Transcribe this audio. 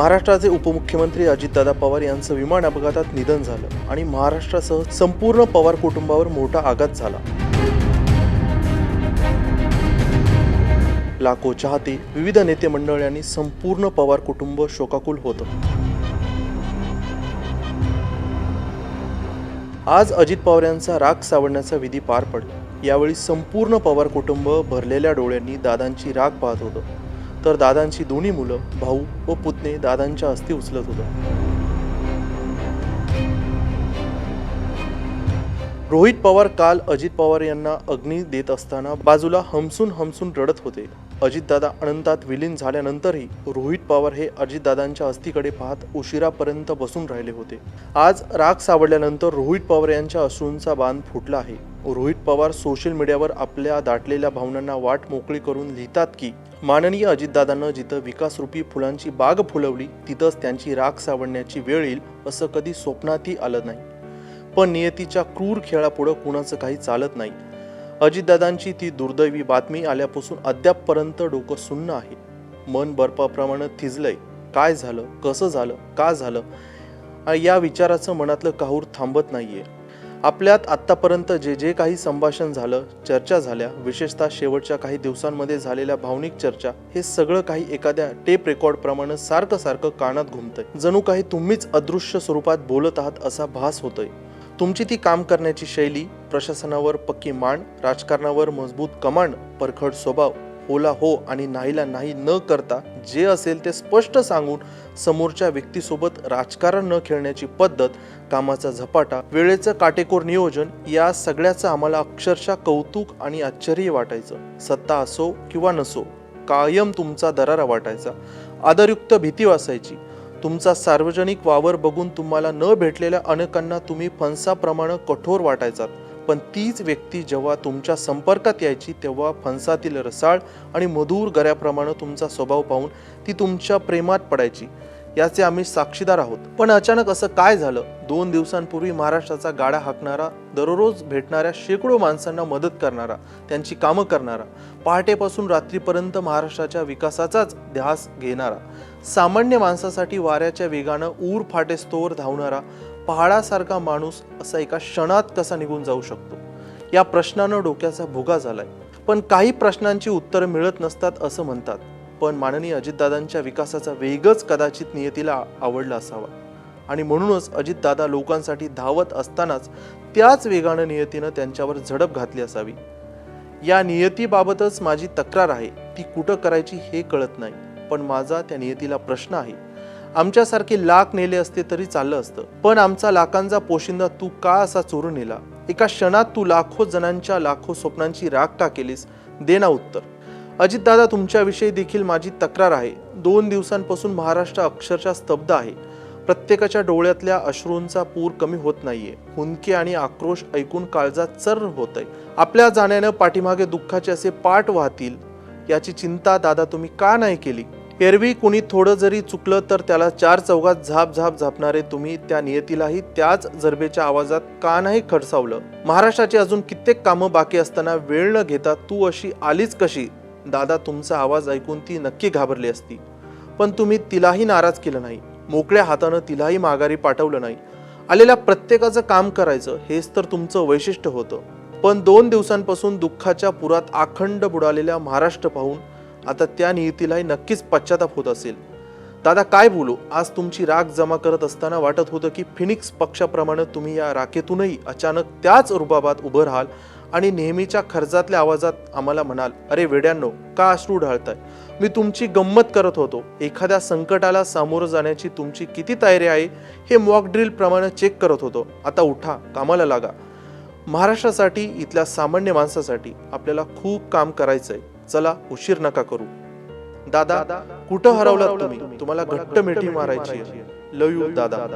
महाराष्ट्राचे उपमुख्यमंत्री अजितदादा पवार यांचं विमान अपघातात निधन झालं आणि महाराष्ट्रासह संपूर्ण पवार कुटुंबावर मोठा आघात झाला. लाखो चाहते, विविध नेते मंडळ यांनी संपूर्ण पवार कुटुंब शोकाकुल होतं. आज अजित पवार यांचा राग सावरण्याचा विधी पार पडला. यावेळी संपूर्ण पवार कुटुंब भरलेल्या डोळ्यांनी दादांची राग पाहत होतं, तर दादांची दोन्ही मुलं, भाऊ व पुतणे दादांच्या अस्थी उचलत होतं. रोहित पवार काल अजित पवार यांना अग्नी देत असताना बाजूला हमसून रडत होते. अजितदादा अनंतात विलीन झाल्यानंतरही रोहित पवार हे अजितदादांच्या अस्थीकडे पाहत उशिरापर्यंत बसून राहिले होते. आज राग सावरल्यानंतर रोहित पवार यांच्या अश्रूंचा बांध फुटला आहे. रोहित पवार सोशल मीडियावर आपल्या दाटलेल्या भावनांना वाट मोकळी करून लिहितात की माननीय अजितदादांना जिथं विकासरूपी फुलांची बाग फुलवली तिथंच त्यांची राग सावरण्याची वेळ येईल असं कधी स्वप्नातही आलं नाही. पण नियतीच्या क्रूर खेळापुढं कुणाचं काही चालत नाही. अजितदादांची ती दुर्दैवी बातमी आल्यापासून अद्यापपर्यंत डोकं सुन्न आहे. मन बर्फाप्रमाणे थिजलंय. काय झालं, कसं झालं, का झालं या विचाराचं मनातलं काहूर थांबत नाहीये. आपल्यात आत्तापर्यंत जे काही संभाषण झालं, चर्चा झाल्या, विशेषतः शेवटच्या काही दिवसांमध्ये झालेल्या भावनिक चर्चा, हे सगळं काही एखाद्या टेप रेकॉर्ड प्रमाणे सारखं कानात घुमतंय. जणू काही तुम्हीच अदृश्य स्वरूपात बोलत आहात असा भास होतोय. तुमची ती काम करण्याची शैली, प्रशासनावर पक्की मान, राजकारणावर मजबूत कमांड, परखड स्वभाव, होला हो आणि नाहीला नाही न करता जे असेल ते स्पष्ट सांगून समोरच्या व्यक्तीसोबत राजकारण न खेळण्याची पद्धत, कामाचा झपाटा, वेळेचं काटेकोर नियोजन, या सगळ्याचं आम्हाला अक्षरशः कौतुक आणि आश्चर्य वाटायचं. सत्ता असो किंवा नसो, कायम तुमचा दरारा वाटायचा. आदरयुक्त भीती वासायची. तुमचा सार्वजनिक वावर बघून तुम्हाला न भेटलेल्या अनेकांना तुम्ही फणसाप्रमाणे कठोर वाटायचात. पण तीच व्यक्ती जेव्हा तुमच्या संपर्कात यायची तेव्हा फणसातील रसाळ आणि मधुर गऱ्याप्रमाणे तुमचा स्वभाव पाहून ती तुमच्या प्रेमात पडायची. याचे आम्ही साक्षीदार आहोत. पण अचानक असं काय झालं? 2 दिवसांपूर्वी महाराष्ट्राचा गाडा हाकणारा, दररोज भेटणाऱ्या शेकडो माणसांना मदत करणारा, त्यांची कामं करणारा, पहाटेपासून रात्रीपर्यंत महाराष्ट्राच्या विकासाचाच ध्यास घेणारा, सामान्य माणसासाठी वाऱ्याच्या वेगानं ऊर फाटेस्तोवर धावणारा पहाडासारखा माणूस असा एका क्षणात कसा निघून जाऊ शकतो? या प्रश्नानं डोक्याचा भुगा झालाय. पण काही प्रश्नांची उत्तरं मिळत नसतात असं म्हणतात. पण माननीय अजितदादांच्या विकासाचा वेगच कदाचित नियतीला आवडला असावा आणि म्हणूनच अजितदादा लोकांसाठी धावत असतानाच त्याच वेगानं नियतीनं त्यांच्यावर झडप घातली असावी. या नियतीबाबतच माझी तक्रार आहे. ती कुठं करायची हे कळत नाही. पण माझा त्या नियतीला प्रश्न आहे. आमच्यासारखे लाख नेले असते तरी चाललं असतं, पण आमचा लाखांचा पोशिंदा तू का असा चोरून नेला? एका क्षणात तू लाखो जणांच्या लाखो स्वप्नांची राख का केलीस? दे ना उत्तर. अजितदादा, तुमच्याविषयी देखील माझी तक्रार आहे. 2 दिवसांपासून महाराष्ट्र अक्षरशः स्तब्ध आहे. प्रत्येकाच्या डोळ्यातल्या अश्रूंचा पूर कमी होत नाहीये. हुंदके आणि आक्रोश ऐकून काळजात चर्र होतंय. आपल्या जाण्यानं पाठीमागे दुःखाचे असे पाट वाहतील याची चिंता दादा तुम्ही का नाही केली? एरवी कुणी थोडं जरी चुकलं तर त्याला 4 चौघात झाप झापणारे तुम्ही त्या नियतीलाही त्याच जरबेच्या आवाजात का नाही खडसावलं? महाराष्ट्राची अजून कित्येक कामं बाकी असताना वेळ न घेता तू अशी आलीच कशी? दादा, तुमचा आवाज ऐकून ती नक्की घाबरली असती, पण तुम्ही तिलाही नाराज केलं नाही. मोकळ्या हातानं तिलाही माघारी पाठवलं नाही. आलेल्या प्रत्येकाचं काम करायचं हेच तर तुमचं वैशिष्ट्य होतं. पण 2 दिवसांपासून दुःखाच्या पुरात अखंड बुडालेल्या महाराष्ट्र पाहून आता त्या नियतीलाही नक्कीच पश्चाताप होत असेल. दादा, काय बोलू? आज तुमची राख जमा करत असताना वाटत होतं की फिनिक्स पक्षाप्रमाणे तुम्ही या राखेतूनही अचानक त्याच रुबाबात उभं राहाल आणि नेहमीच्या खर्चातल्या आवाजात आम्हाला म्हणाल, अरे वेड्यांनो, का अश्रू ढाळताय? मी तुमची गंमत करत होतो. एखाद्या संकटाला सामोरं जाण्याची तुमची किती तयारी आहे हे मॉक ड्रिल प्रमाणे चेक करत होतो. आता उठा, कामाला लागा. महाराष्ट्रासाठी, इथल्या सामान्य माणसासाठी आपल्याला खूप काम करायचंय. चला, उशीर नका करू. दादा, कुठं हरवलात तुम्ही? तुम्हाला घट्ट मिठी मारायची. लव यू दादा.